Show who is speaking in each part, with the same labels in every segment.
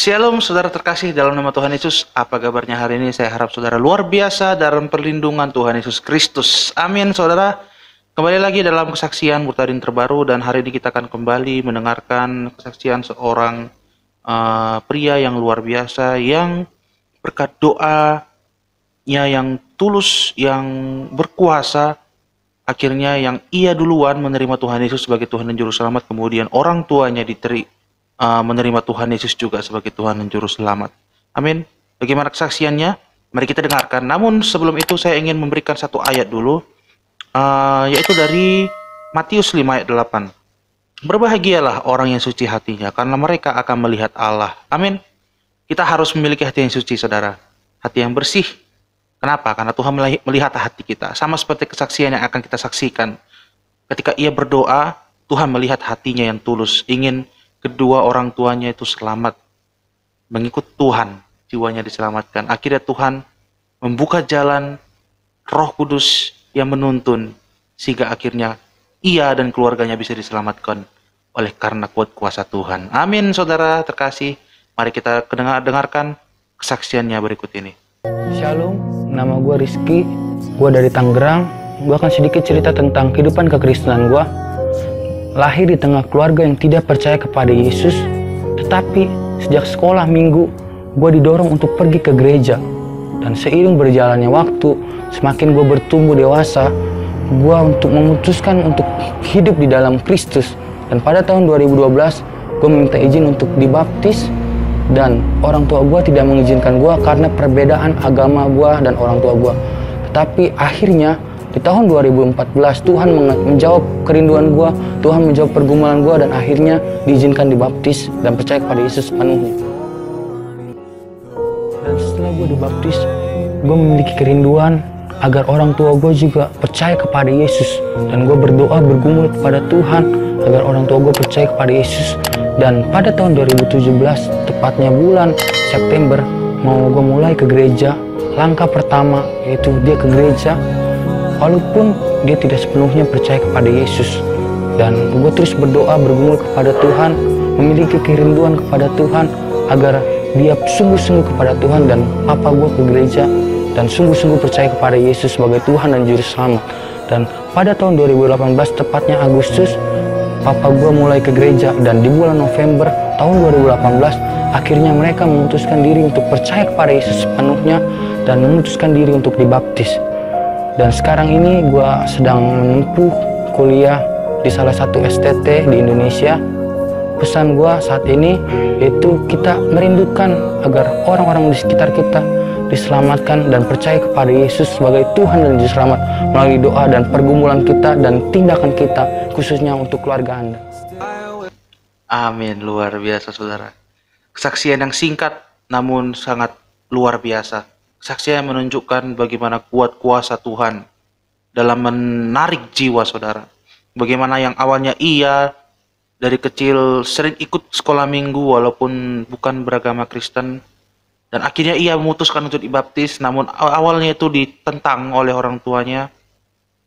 Speaker 1: Shalom saudara terkasih dalam nama Tuhan Yesus. Apa kabarnya hari ini? Saya harap saudara luar biasa dalam perlindungan Tuhan Yesus Kristus. Amin saudara. Kembali lagi dalam kesaksian Murtadin terbaru, dan hari ini kita akan kembali mendengarkan kesaksian seorang pria yang luar biasa yang berkat doanya yang tulus, yang berkuasa, akhirnya yang ia duluan menerima Tuhan Yesus sebagai Tuhan dan Juru Selamat, kemudian orang tuanya menerima Tuhan Yesus juga sebagai Tuhan dan Juru Selamat. Amin. Bagaimana kesaksiannya? Mari kita dengarkan. Namun sebelum itu saya ingin memberikan satu ayat dulu, yaitu dari Matius 5 ayat 8. Berbahagialah orang yang suci hatinya, karena mereka akan melihat Allah. Amin. Kita harus memiliki hati yang suci, saudara. Hati yang bersih. Kenapa? Karena Tuhan melihat hati kita. Sama seperti kesaksian yang akan kita saksikan. Ketika ia berdoa, Tuhan melihat hatinya yang tulus, ingin kedua orang tuanya itu selamat, mengikut Tuhan, jiwanya diselamatkan. Akhirnya Tuhan membuka jalan, Roh Kudus yang menuntun, sehingga akhirnya ia dan keluarganya bisa diselamatkan oleh karena kuat kuasa Tuhan. Amin, saudara terkasih. Mari kita dengarkan kesaksiannya berikut ini.
Speaker 2: Shalom, nama gue Rizky, gue dari Tangerang. Gue akan sedikit cerita tentang kehidupan kekristenan gue. Lahir di tengah keluarga yang tidak percaya kepada Yesus, tetapi sejak sekolah minggu, gue didorong untuk pergi ke gereja. Dan seiring berjalannya waktu, semakin gue bertumbuh dewasa, gue memutuskan untuk hidup di dalam Kristus. Dan pada tahun 2012, gue meminta izin untuk dibaptis, dan orang tua gue tidak mengizinkan gue karena perbedaan agama gue dan orang tua gue. Tetapi akhirnya di tahun 2014 Tuhan menjawab kerinduan gue, Tuhan menjawab pergumulan gue, dan akhirnya diizinkan dibaptis dan percaya kepada Yesus sepenuhnya. Dan setelah gue dibaptis, gue memiliki kerinduan agar orang tua gue juga percaya kepada Yesus, dan gue berdoa bergumul kepada Tuhan agar orang tua gue percaya kepada Yesus. Dan pada tahun 2017, tepatnya bulan September, mau gue mulai ke gereja. Langkah pertama yaitu dia ke gereja, walaupun dia tidak sepenuhnya percaya kepada Yesus. Dan gue terus berdoa bergumul kepada Tuhan, memiliki kerinduan kepada Tuhan agar dia sungguh-sungguh kepada Tuhan. Dan papa gue ke gereja dan sungguh-sungguh percaya kepada Yesus sebagai Tuhan dan Juru Selamat. Dan pada tahun 2018, tepatnya Agustus, papa gue mulai ke gereja, dan di bulan November tahun 2018 akhirnya mereka memutuskan diri untuk percaya kepada Yesus sepenuhnya dan memutuskan diri untuk dibaptis. Dan sekarang ini gue sedang menempuh kuliah di salah satu STT di Indonesia. Pesan gue saat ini yaitu kita merindukan agar orang-orang di sekitar kita diselamatkan dan percaya kepada Yesus sebagai Tuhan dan Juru Selamat melalui doa dan pergumulan kita dan tindakan kita, khususnya untuk keluarga Anda.
Speaker 1: Amin, luar biasa saudara. Kesaksian yang singkat namun sangat luar biasa. Kesaksian yang menunjukkan bagaimana kuat kuasa Tuhan dalam menarik jiwa saudara. Bagaimana yang awalnya ia dari kecil sering ikut sekolah minggu walaupun bukan beragama Kristen, dan akhirnya ia memutuskan untuk dibaptis, namun awalnya itu ditentang oleh orang tuanya.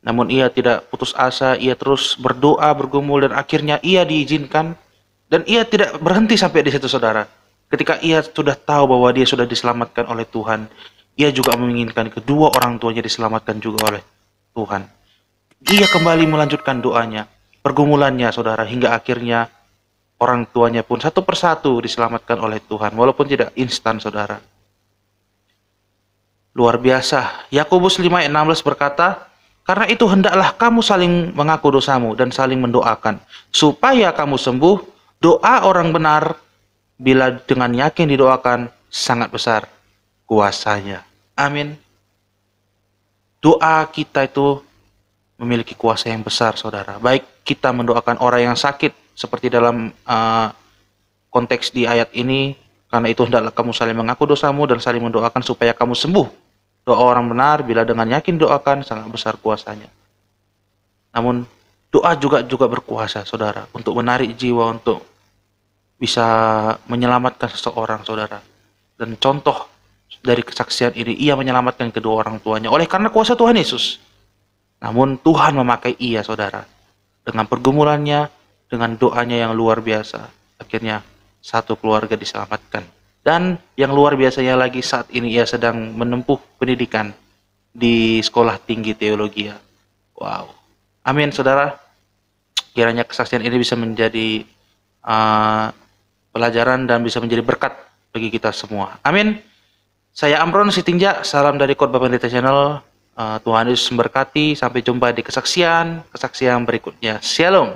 Speaker 1: Namun ia tidak putus asa, ia terus berdoa, bergumul, dan akhirnya ia diizinkan. Dan ia tidak berhenti sampai di situ saudara. Ketika ia sudah tahu bahwa dia sudah diselamatkan oleh Tuhan, ia juga menginginkan kedua orang tuanya diselamatkan juga oleh Tuhan. Ia kembali melanjutkan doanya, pergumulannya saudara, hingga akhirnya orang tuanya pun satu persatu diselamatkan oleh Tuhan, walaupun tidak instan saudara. Luar biasa. Yakobus 5 ayat 16 berkata, karena itu hendaklah kamu saling mengaku dosamu dan saling mendoakan, supaya kamu sembuh. Doa orang benar bila dengan yakin didoakan sangat besar kuasanya. Amin. Doa kita itu memiliki kuasa yang besar saudara. Baik kita mendoakan orang yang sakit, seperti dalam konteks di ayat ini, karena itu hendaklah kamu saling mengaku dosamu dan saling mendoakan supaya kamu sembuh. Doa orang benar bila dengan yakin doakan sangat besar kuasanya. Namun doa juga berkuasa saudara, untuk menarik jiwa, untuk bisa menyelamatkan seseorang saudara. Dan contoh dari kesaksian ini, ia menyelamatkan kedua orang tuanya oleh karena kuasa Tuhan Yesus. Namun Tuhan memakai ia saudara, dengan pergumulannya, dengan doanya yang luar biasa, akhirnya satu keluarga diselamatkan Dan yang luar biasanya lagi, saat ini ia sedang menempuh pendidikan di sekolah tinggi teologi. Wow. Amin, saudara. Kiranya kesaksian ini bisa menjadi pelajaran dan bisa menjadi berkat bagi kita semua. Amin. Saya Amron Sitinja, salam dari Khotbah Pendeta Channel. Tuhan Yesus memberkati. Sampai jumpa di kesaksian berikutnya. Shalom.